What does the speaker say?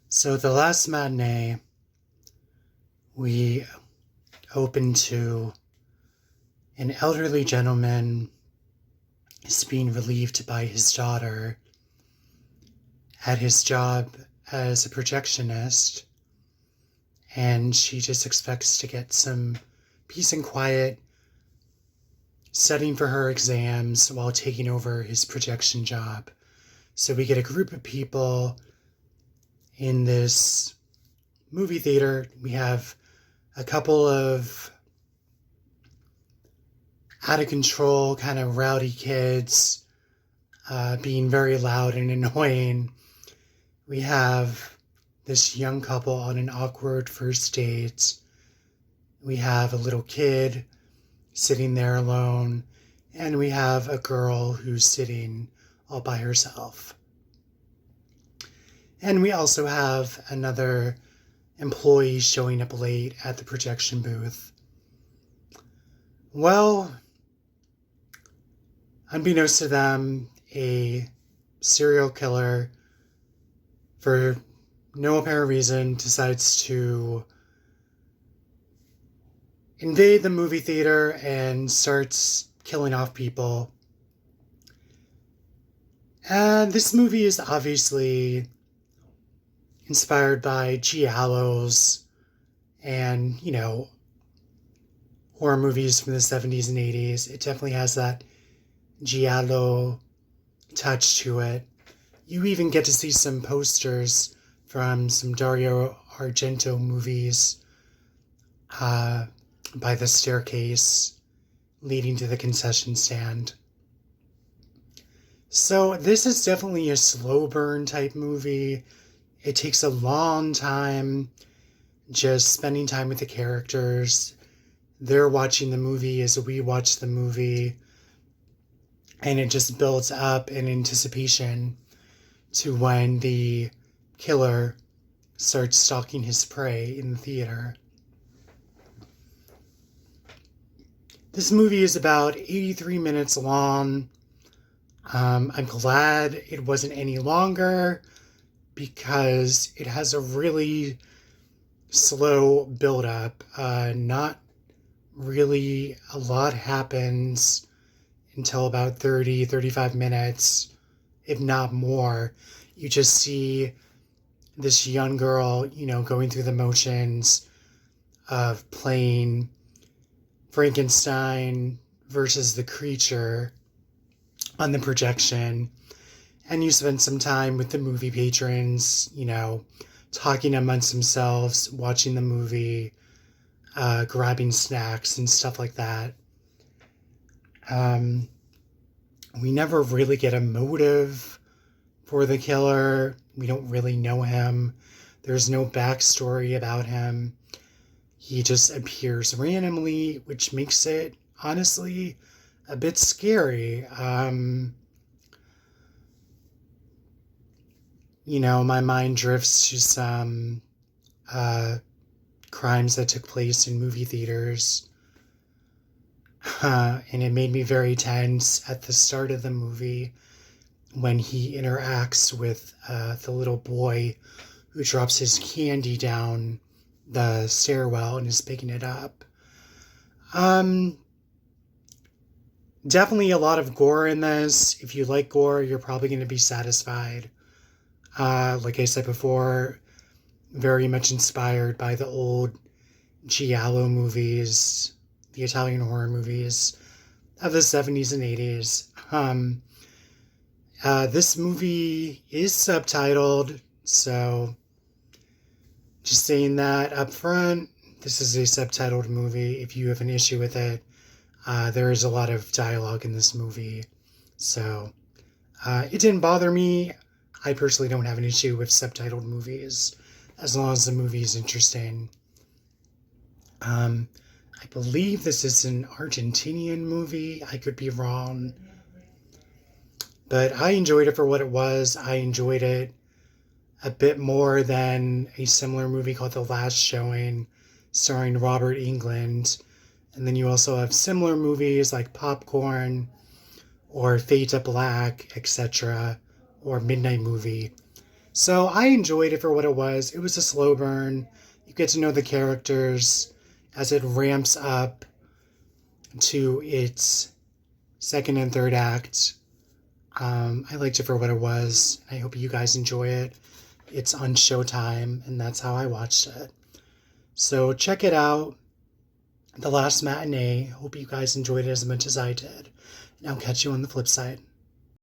So the last matinee, we open to an elderly gentleman is being relieved by his daughter at his job as a projectionist, and she just expects to get some peace and quiet studying for her exams while taking over his projection job. So we get a group of people in this movie theater. We have a couple of out of control, kind of rowdy kids being very loud and annoying. We have this young couple on an awkward first date. We have a little kid sitting there alone. And we have a girl who's sitting all by herself. And we also have another employee showing up late at the projection booth. Well, unbeknownst to them, a serial killer, for no apparent reason, decides to invade the movie theater and starts killing off people. And this movie is obviously inspired by giallos and, horror movies from the 70s and 80s. It definitely has that giallo touch to it. You even get to see some posters from some Dario Argento movies by the staircase leading to the concession stand. So this is definitely a slow burn type movie. It takes a long time just spending time with the characters. They're watching the movie as we watch the movie. And it just builds up in anticipation to when the killer starts stalking his prey in the theater. This movie is about 83 minutes long. I'm glad it wasn't any longer because it has a really slow build-up. Not really a lot happens until about 35 minutes, if not more. You just see this young girl, going through the motions of playing Frankenstein versus the creature on the projection. And you spend some time with the movie patrons, talking amongst themselves, watching the movie, grabbing snacks and stuff like that. We never really get a motive for the killer. We don't really know him. There's no backstory about him. He just appears randomly, which makes it, honestly, a bit scary. My mind drifts to some crimes that took place in movie theaters. And it made me very tense at the start of the movie when he interacts with the little boy who drops his candy down the stairwell and is picking it up. Definitely a lot of gore in this. If you like gore, you're probably going to be satisfied. Like I said before, very much inspired by the old giallo movies, the Italian horror movies of the 70s and 80s. This movie is subtitled, so just saying that up front, this is a subtitled movie. If you have an issue with it, there is a lot of dialogue in this movie. So it didn't bother me. I personally don't have an issue with subtitled movies as long as the movie is interesting. I believe this is an Argentinian movie. I could be wrong. But I enjoyed it for what it was. I enjoyed it a bit more than a similar movie called The Last Showing, starring Robert Englund. And then you also have similar movies like Popcorn or Fade to Black, etc., or Midnight Movie. So I enjoyed it for what it was. It was a slow burn. You get to know the characters as it ramps up to its second and third act. I liked it for what it was. I hope you guys enjoy it. It's on Showtime, and that's how I watched it. So check it out. The Last Matinee. Hope you guys enjoyed it as much as I did. And I'll catch you on the flip side.